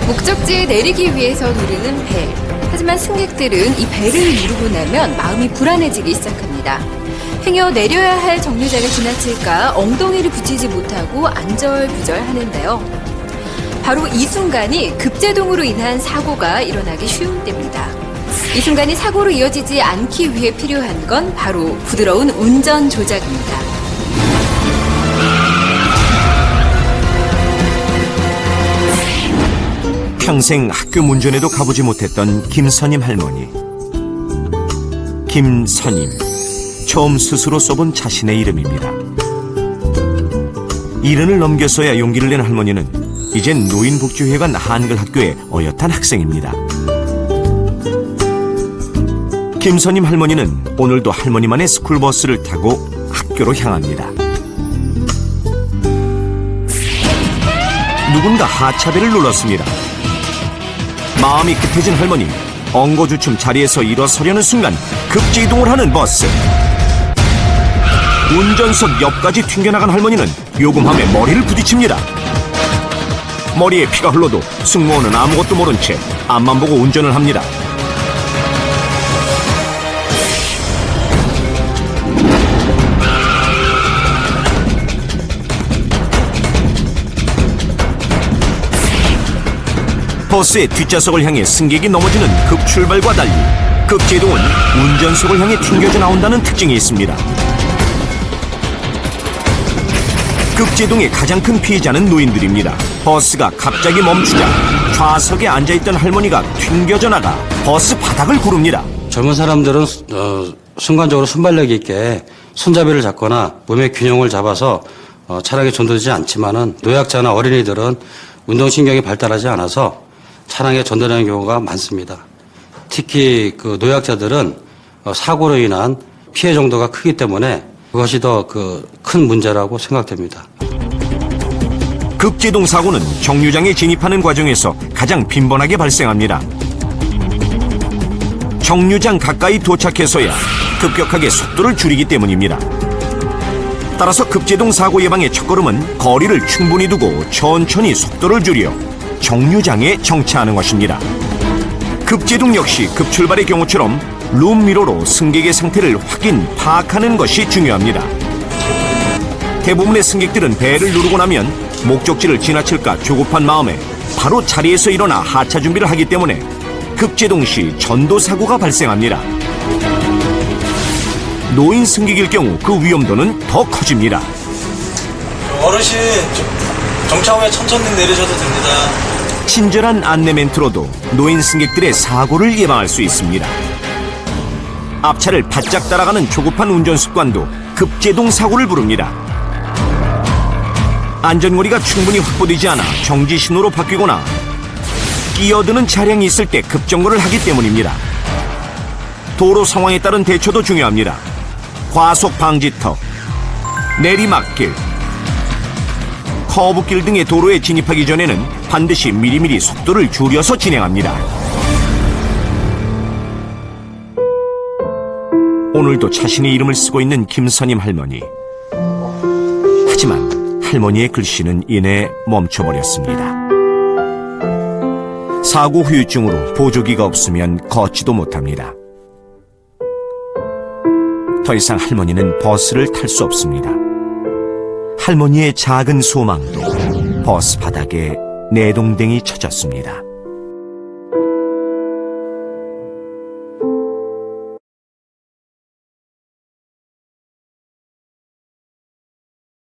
목적지에 내리기 위해서 누르는 벨. 하지만 승객들은 이 벨을 누르고 나면 마음이 불안해지기 시작합니다. 행여 내려야 할 정류장을 지나칠까 엉덩이를 붙이지 못하고 안절부절하는데요. 바로 이 순간이 급제동으로 인한 사고가 일어나기 쉬운 때입니다. 이 순간이 사고로 이어지지 않기 위해 필요한 건 바로 부드러운 운전 조작입니다. 평생 학교 문전에도 가보지 못했던 김선임 할머니. 김선임, 처음 스스로 써본 자신의 이름입니다. 70을 넘겨서야 용기를 낸 할머니는 이젠 노인복지회관 한글학교의 어엿한 학생입니다. 김선임 할머니는 오늘도 할머니만의 스쿨버스를 타고 학교로 향합니다. 누군가 하차벨을 눌렀습니다. 마음이 급해진 할머니, 엉거주춤 자리에서 일어서려는 순간 급제이동을 하는 버스. 운전석 옆까지 튕겨나간 할머니는 요금함에 머리를 부딪힙니다. 머리에 피가 흘러도 승무원은 아무것도 모른 채 앞만 보고 운전을 합니다. 버스의 뒷좌석을 향해 승객이 넘어지는 급출발과 달리 급제동은 운전석을 향해 튕겨져 나온다는 특징이 있습니다. 급제동의 가장 큰 피해자는 노인들입니다. 버스가 갑자기 멈추자 좌석에 앉아있던 할머니가 튕겨져 나가 버스 바닥을 구릅니다. 젊은 사람들은 순간적으로 순발력 있게 손잡이를 잡거나 몸의 균형을 잡아서 차량에 전도되지 않지만은 노약자나 어린이들은 운동신경이 발달하지 않아서 차량에 전달하는 경우가 많습니다. 특히 그 노약자들은 사고로 인한 피해 정도가 크기 때문에 그것이 더 큰 문제라고 생각됩니다. 급제동 사고는 정류장에 진입하는 과정에서 가장 빈번하게 발생합니다. 정류장 가까이 도착해서야 급격하게 속도를 줄이기 때문입니다. 따라서 급제동 사고 예방의 첫걸음은 거리를 충분히 두고 천천히 속도를 줄여 정류장에 정차하는 것입니다. 급제동 역시 급출발의 경우처럼 룸미러로 승객의 상태를 확인, 파악하는 것이 중요합니다. 대부분의 승객들은 벨을 누르고 나면 목적지를 지나칠까 조급한 마음에 바로 자리에서 일어나 하차 준비를 하기 때문에 급제동 시 전도 사고가 발생합니다. 노인 승객일 경우 그 위험도는 더 커집니다. 어르신, 정차 후에 천천히 내리셔도 됩니다. 친절한 안내 멘트로도 노인 승객들의 사고를 예방할 수 있습니다. 앞차를 바짝 따라가는 조급한 운전 습관도 급제동 사고를 부릅니다. 안전거리가 충분히 확보되지 않아 정지 신호로 바뀌거나 끼어드는 차량이 있을 때 급정거를 하기 때문입니다. 도로 상황에 따른 대처도 중요합니다. 과속 방지턱, 내리막길, 커브길 등의 도로에 진입하기 전에는 반드시 미리미리 속도를 줄여서 진행합니다. 오늘도 자신의 이름을 쓰고 있는 김선임 할머니. 하지만 할머니의 글씨는 이내 멈춰버렸습니다. 사고 후유증으로 보조기가 없으면 걷지도 못합니다. 더 이상 할머니는 버스를 탈 수 없습니다. 할머니의 작은 소망도 버스 바닥에 내동댕이 쳐졌습니다.